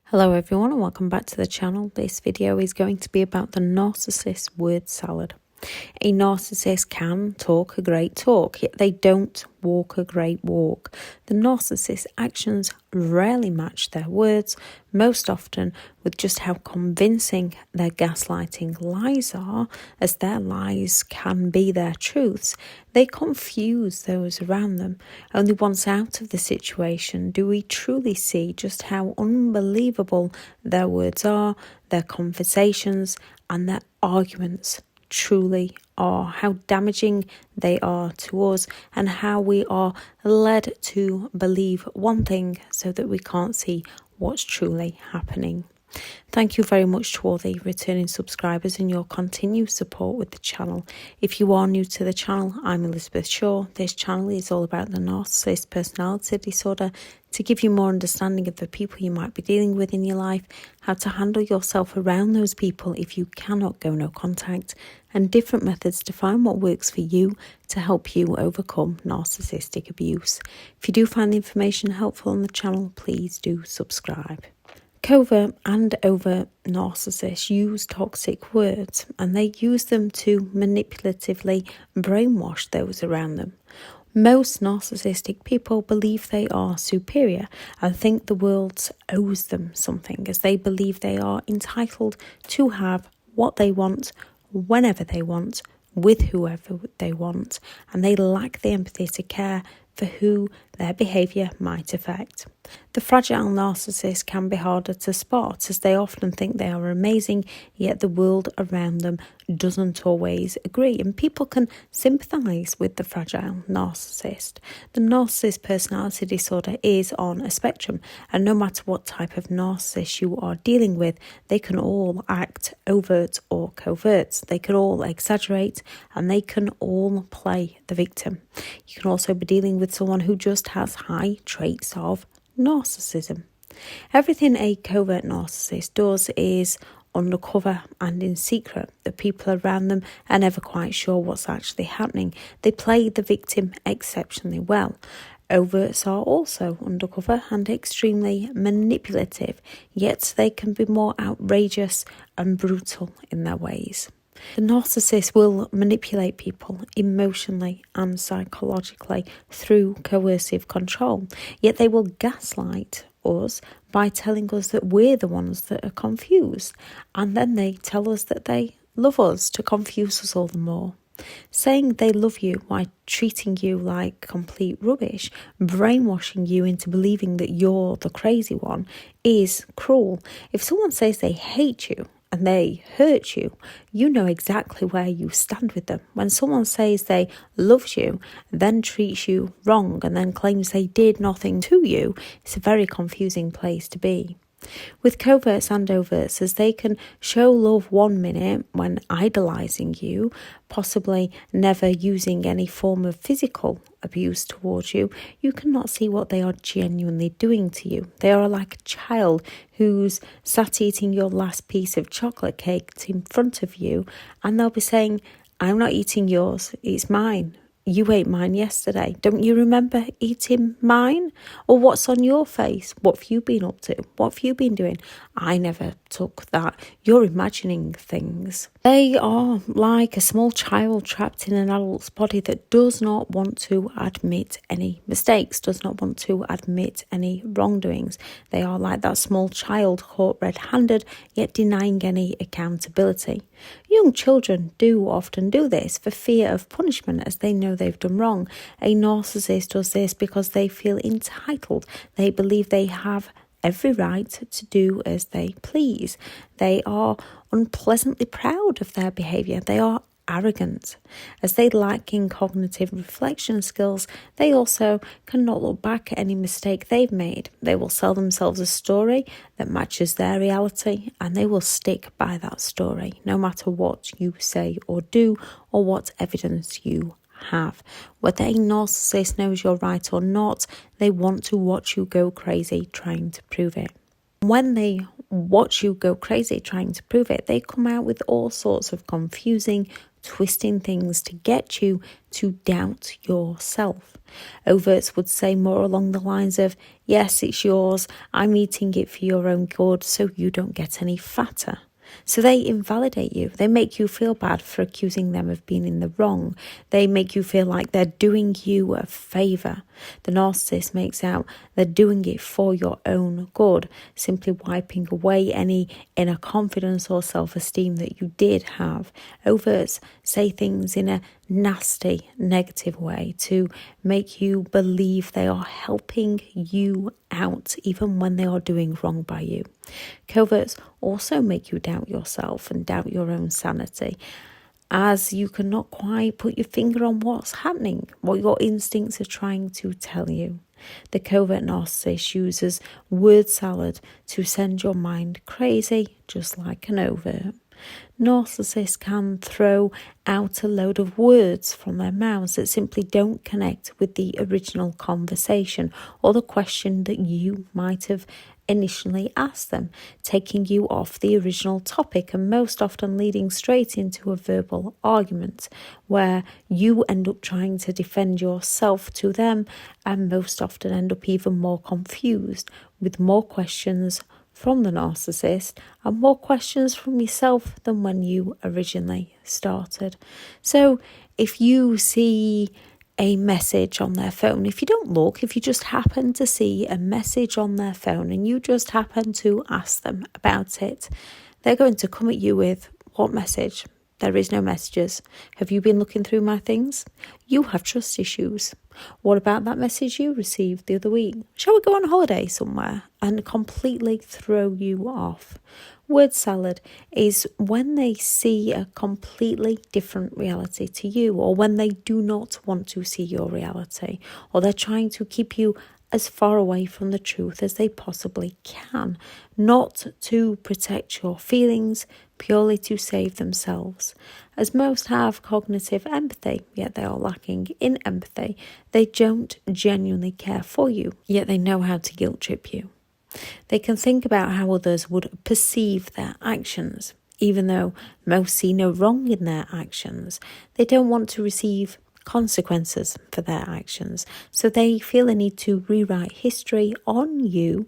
Hello everyone and welcome back to the channel. This video is going to be about the narcissist word salad. A narcissist can talk a great talk, yet they don't walk a great walk. The narcissist's actions rarely match their words, most often with just how convincing their gaslighting lies are, as their lies can be their truths. They confuse those around them. Only once out of the situation do we truly see just how unbelievable their words are, their conversations and their arguments truly are, how damaging they are to us, and how we are led to believe one thing so that we can't see what's truly happening. Thank you very much to all the returning subscribers and your continued support with the channel. If you are new to the channel, I'm Elizabeth Shaw. This channel is all about the narcissist personality disorder, to give you more understanding of the people you might be dealing with in your life, how to handle yourself around those people if you cannot go no contact, and different methods to find what works for you to help you overcome narcissistic abuse. If you do find the information helpful on the channel, please do subscribe. Covert and overt narcissists use toxic words, and they use them to manipulatively brainwash those around them. Most narcissistic people believe they are superior and think the world owes them something, as they believe they are entitled to have what they want, whenever they want, with whoever they want, and they lack the empathy to care for who their behaviour might affect. The fragile narcissist can be harder to spot, as they often think they are amazing, yet the world around them doesn't always agree, and people can sympathise with the fragile narcissist. The narcissist personality disorder is on a spectrum, and no matter what type of narcissist you are dealing with, they can all act overt or covert. They can all exaggerate, and they can all play the victim. You can also be dealing with someone who just has high traits of narcissism. Everything a covert narcissist does is undercover and in secret. The people around them are never quite sure what's actually happening. They play the victim exceptionally well. Overts are also undercover and extremely manipulative, yet they can be more outrageous and brutal in their ways. The narcissist will manipulate people emotionally and psychologically through coercive control, yet they will gaslight us by telling us that we're the ones that are confused, and then they tell us that they love us to confuse us all the more. Saying they love you while treating you like complete rubbish, brainwashing you into believing that you're the crazy one, is cruel. If someone says they hate you and they hurt you, you know exactly where you stand with them. When someone says they love you, then treats you wrong, and then claims they did nothing to you, it's a very confusing place to be. With coverts and overts, as they can show love 1 minute when idolising you, possibly never using any form of physical abuse towards you, you cannot see what they are genuinely doing to you. They are like a child who's sat eating your last piece of chocolate cake in front of you, and they'll be saying, "I'm not eating yours, it's mine. You ate mine yesterday. Don't you remember eating mine? Or what's on your face? What have you been up to? What have you been doing? I never took that. You're imagining things." They are like a small child trapped in an adult's body that does not want to admit any mistakes, does not want to admit any wrongdoings. They are like that small child caught red-handed, yet denying any accountability. Young children do often do this for fear of punishment, as they know they've done wrong. A narcissist does this because they feel entitled. They believe they have every right to do as they please. They are unpleasantly proud of their behaviour. They are arrogant. As they lack in cognitive reflection skills, they also cannot look back at any mistake they've made. They will sell themselves a story that matches their reality, and they will stick by that story, no matter what you say or do or what evidence you have. Whether a narcissist knows you're right or not, they want to watch you go crazy trying to prove it. When they watch you go crazy trying to prove it, they come out with all sorts of confusing, twisting things to get you to doubt yourself. Overts would say more along the lines of, yes, it's yours, I'm eating it for your own good so you don't get any fatter. So they invalidate you. They make you feel bad for accusing them of being in the wrong. They make you feel like they're doing you a favour. The narcissist makes out they're doing it for your own good, simply wiping away any inner confidence or self-esteem that you did have. Overts say things in a nasty, negative way to make you believe they are helping you out even when they are doing wrong by you. Coverts also make you doubt yourself and doubt your own sanity, as you cannot quite put your finger on what's happening, what your instincts are trying to tell you. The covert narcissist uses word salad to send your mind crazy, just like an overt. Narcissists can throw out a load of words from their mouths that simply don't connect with the original conversation or the question that you might have initially asked them, taking you off the original topic and most often leading straight into a verbal argument where you end up trying to defend yourself to them and most often end up even more confused with more questions from the narcissist and more questions from yourself than when you originally started. So if you see a message on their phone, if you don't look, if you just happen to see a message on their phone and you just happen to ask them about it, they're going to come at you with, what message? There is no messages. Have you been looking through my things? You have trust issues. What about that message you received the other week? Shall we go on holiday somewhere? And completely throw you off. Word salad is when they see a completely different reality to you, or when they do not want to see your reality, or they're trying to keep you as far away from the truth as they possibly can, not to protect your feelings, purely to save themselves. As most have cognitive empathy, yet they are lacking in empathy. They don't genuinely care for you, yet they know how to guilt trip you. They can think about how others would perceive their actions. Even though most see no wrong in their actions, they don't want to receive consequences for their actions. So they feel a need to rewrite history on you,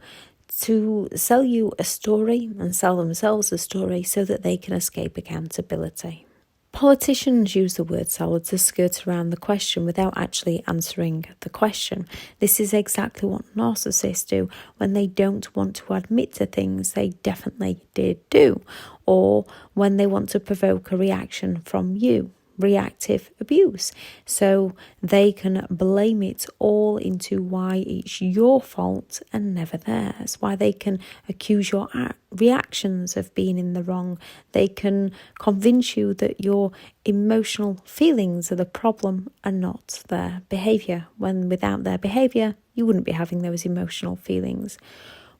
to sell you a story and sell themselves a story so that they can escape accountability. Politicians use the word salad to skirt around the question without actually answering the question. This is exactly what narcissists do when they don't want to admit to things they definitely did do, or when they want to provoke a reaction from you. Reactive abuse, so they can blame it all into why it's your fault and never theirs, why they can accuse your reactions of being in the wrong. They can convince you that your emotional feelings are the problem and not their behaviour, when without their behaviour you wouldn't be having those emotional feelings.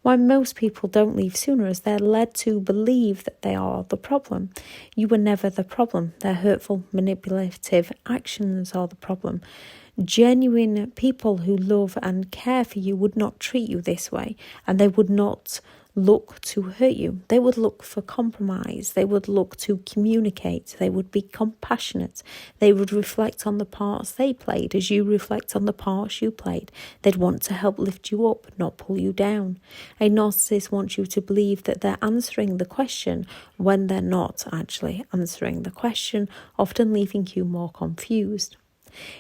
Why most people don't leave sooner is they're led to believe that they are the problem. You were never the problem. Their hurtful, manipulative actions are the problem. Genuine people who love and care for you would not treat you this way, and they would not look to hurt you. They would look for compromise. They would look to communicate. They would be compassionate. They would reflect on the parts they played as you reflect on the parts you played. They'd want to help lift you up, not pull you down. A narcissist wants you to believe that they're answering the question when they're not actually answering the question, often leaving you more confused.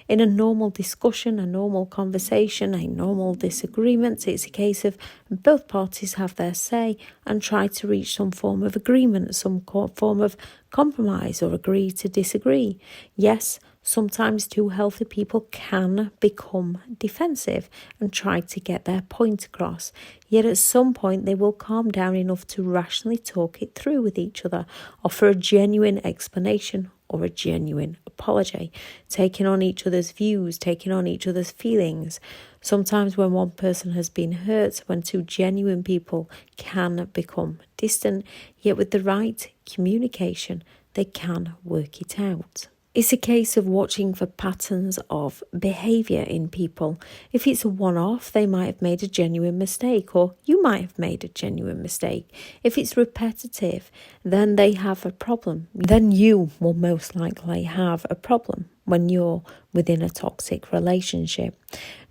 In a normal discussion, a normal conversation, a normal disagreement, it's a case of both parties have their say and try to reach some form of agreement, some form of compromise, or agree to disagree. Yes, sometimes two healthy people can become defensive and try to get their point across. Yet at some point they will calm down enough to rationally talk it through with each other, offer a genuine explanation or a genuine apology, taking on each other's views, taking on each other's feelings. Sometimes when one person has been hurt, when two genuine people can become distant, yet with the right communication, they can work it out. It's a case of watching for patterns of behaviour in people. If it's a one-off, they might have made a genuine mistake, or you might have made a genuine mistake. If it's repetitive, then they have a problem. Then you will most likely have a problem when you're within a toxic relationship.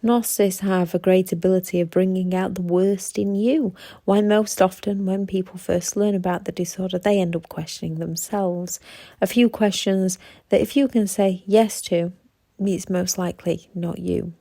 Narcissists have a great ability of bringing out the worst in you, while most often when people first learn about the disorder, they end up questioning themselves. A few questions that if you can say yes to, it's most likely not you.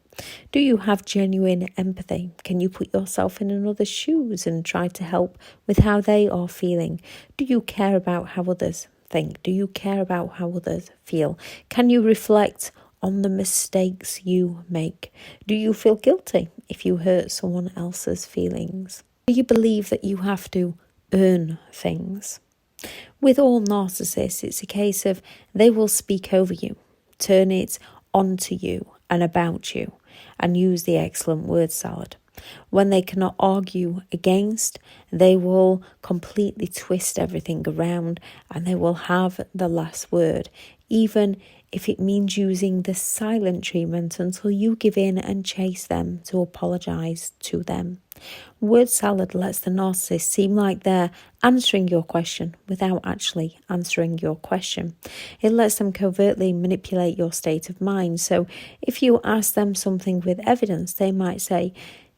Do you have genuine empathy? Can you put yourself in another's shoes and try to help with how they are feeling? Do you care about how others think? Do you care about how others feel? Can you reflect on the mistakes you make? Do you feel guilty if you hurt someone else's feelings? Do you believe that you have to earn things? With all narcissists, it's a case of they will speak over you, turn it onto you and about you, and use the excellent word salad. When they cannot argue against, they will completely twist everything around and they will have the last word, even if it means using the silent treatment until you give in and chase them to apologise to them. Word salad lets the narcissist seem like they're answering your question without actually answering your question. It lets them covertly manipulate your state of mind. So if you ask them something with evidence, they might say,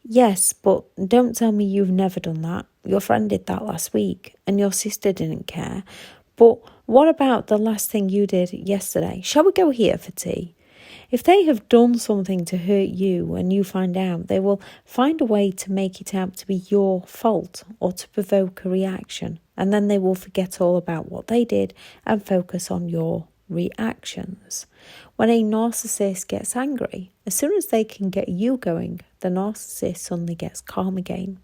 yes, but don't tell me you've never done that. Your friend did that last week and your sister didn't care. But what about the last thing you did yesterday? Shall we go here for tea? If they have done something to hurt you and you find out, they will find a way to make it out to be your fault or to provoke a reaction. And then they will forget all about what they did and focus on your reactions. When a narcissist gets angry, as soon as they can get you going, the narcissist suddenly gets calm again.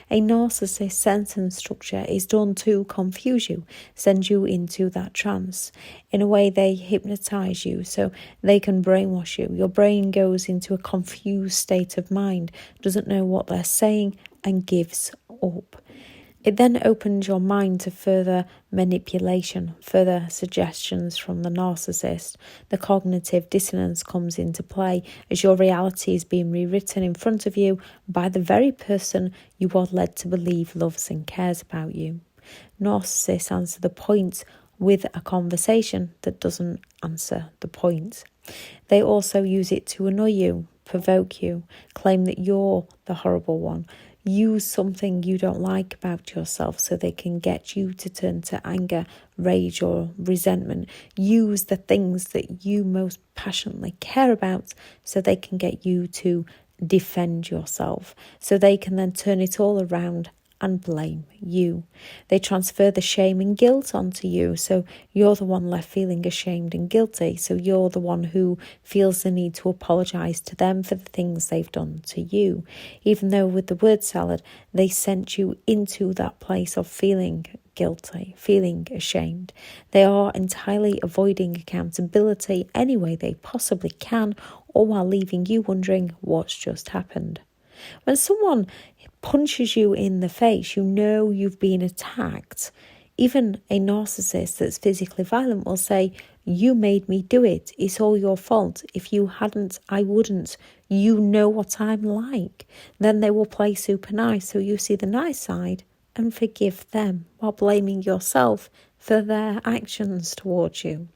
A narcissist sentence structure is done to confuse you, send you into that trance. In a way, they hypnotize you so they can brainwash you. Your brain goes into a confused state of mind, doesn't know what they're saying, and gives up. It then opens your mind to further manipulation, further suggestions from the narcissist. The cognitive dissonance comes into play as your reality is being rewritten in front of you by the very person you are led to believe loves and cares about you. Narcissists answer the point with a conversation that doesn't answer the point. They also use it to annoy you, provoke you, claim that you're the horrible one. Use something you don't like about yourself so they can get you to turn to anger, rage or resentment. Use the things that you most passionately care about so they can get you to defend yourself. So they can then turn it all around and blame you. They transfer the shame and guilt onto you, so you're the one left feeling ashamed and guilty, so you're the one who feels the need to apologise to them for the things they've done to you, even though with the word salad they sent you into that place of feeling guilty, feeling ashamed. They are entirely avoiding accountability any way they possibly can, or while leaving you wondering what's just happened. When someone punches you in the face, you know you've been attacked. Even a narcissist that's physically violent will say, you made me do it. It's all your fault. If you hadn't, I wouldn't. You know what I'm like. Then they will play super nice so you see the nice side and forgive them while blaming yourself for their actions towards you.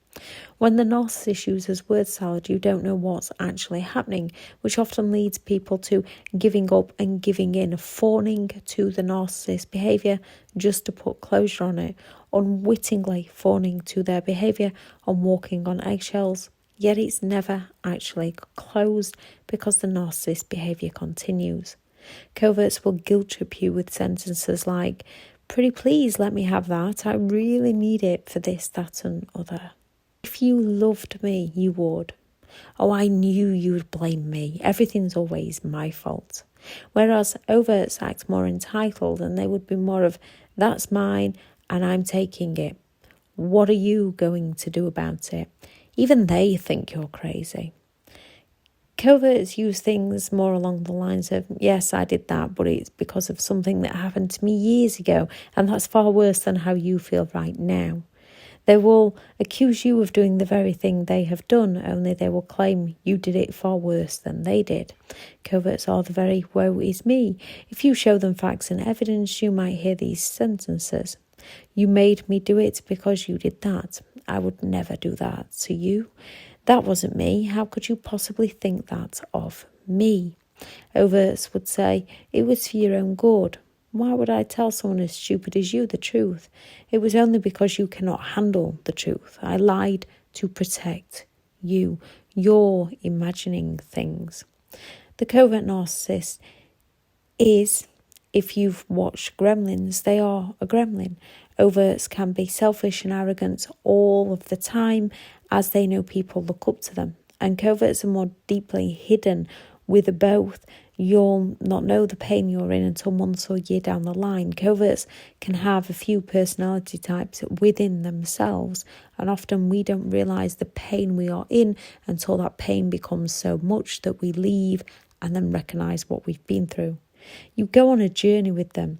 When the narcissist uses word salad, you don't know what's actually happening, which often leads people to giving up and giving in, fawning to the narcissist behaviour just to put closure on it, unwittingly fawning to their behaviour and walking on eggshells. Yet it's never actually closed because the narcissist behaviour continues. Coverts will guilt trip you with sentences like, pretty please let me have that, I really need it for this, that and other. If you loved me, you would. Oh, I knew you would blame me. Everything's always my fault. Whereas overts act more entitled and they would be more of, that's mine and I'm taking it. What are you going to do about it? Even they think you're crazy. Coverts use things more along the lines of, yes, I did that, but it's because of something that happened to me years ago, and that's far worse than how you feel right now. They will accuse you of doing the very thing they have done, only they will claim you did it far worse than they did. Coverts are the very woe is me. If you show them facts and evidence, you might hear these sentences. You made me do it because you did that. I would never do that to you. That wasn't me. How could you possibly think that of me? Overts would say, it was for your own good. Why would I tell someone as stupid as you the truth? It was only because you cannot handle the truth. I lied to protect you. You're imagining things. The covert narcissist is, if you've watched Gremlins, they are a gremlin. Overts can be selfish and arrogant all of the time, as they know people look up to them. And coverts are more deeply hidden. With both, you'll not know the pain you're in until months or year down the line. Coverts can have a few personality types within themselves, and often we don't realise the pain we are in until that pain becomes so much that we leave and then recognise what we've been through. You go on a journey with them.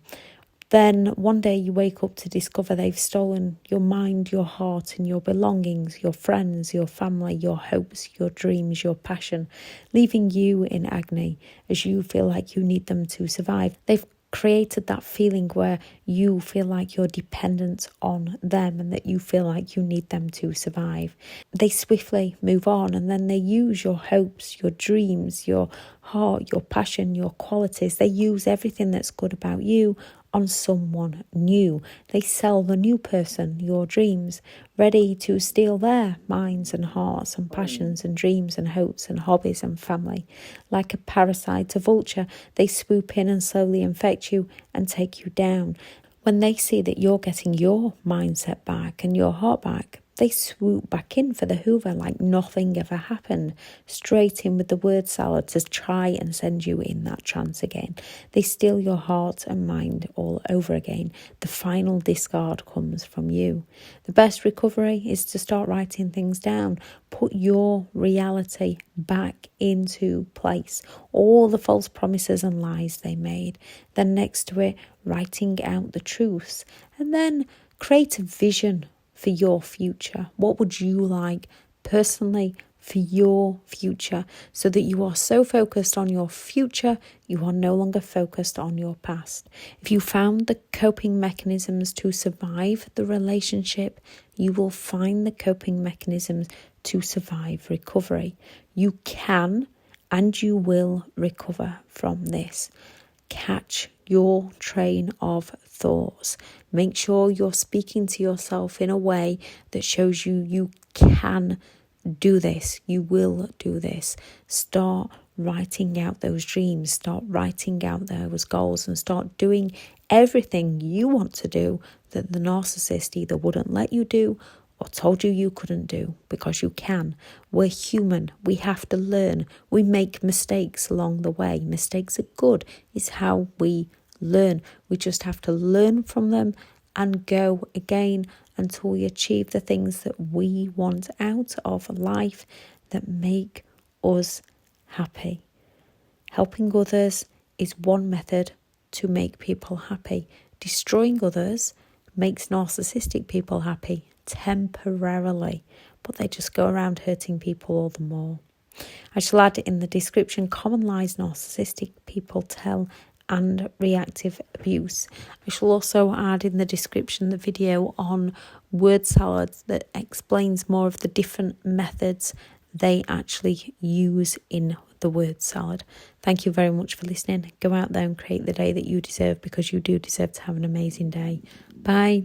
Then one day you wake up to discover they've stolen your mind, your heart and your belongings, your friends, your family, your hopes, your dreams, your passion, leaving you in agony as you feel like you need them to survive. They've created that feeling where you feel like you're dependent on them and that you feel like you need them to survive. They swiftly move on, and then they use your hopes, your dreams, your heart, your passion, your qualities. They use everything that's good about you on someone new. They sell the new person your dreams, ready to steal their minds and hearts and passions and dreams and hopes and hobbies and family. Like a parasite, a vulture, they swoop in and slowly infect you and take you down. When they see that you're getting your mindset back and your heart back, they swoop back in for the hoover like nothing ever happened, straight in with the word salad to try and send you in that trance again. They steal your heart and mind all over again. The final discard comes from you. The best recovery is to start writing things down. Put your reality back into place. All the false promises and lies they made. Then next to it, writing out the truths. And then create a vision for your future. What would you like personally for your future, so that you are so focused on your future, you are no longer focused on your past. If you found the coping mechanisms to survive the relationship, you will find the coping mechanisms to survive recovery. You can and you will recover from this. Catch your train of thoughts. Make sure you're speaking to yourself in a way that shows you can do this. You will do this. Start writing out those dreams. Start writing out those goals and start doing everything you want to do that the narcissist either wouldn't let you do or told you couldn't do, because you can. We're human. We have to learn. We make mistakes along the way. Mistakes are good. It's how we learn. We just have to learn from them and go again until we achieve the things that we want out of life that make us happy. Helping others is one method to make people happy. Destroying others makes narcissistic people happy temporarily, but they just go around hurting people all the more. I shall add in the description common lies narcissistic people tell and reactive abuse. I shall also add in the description the video on word salads that explains more of the different methods they actually use in the word salad. Thank you very much for listening. Go out there and create the day that you deserve, because you do deserve to have an amazing day. Bye.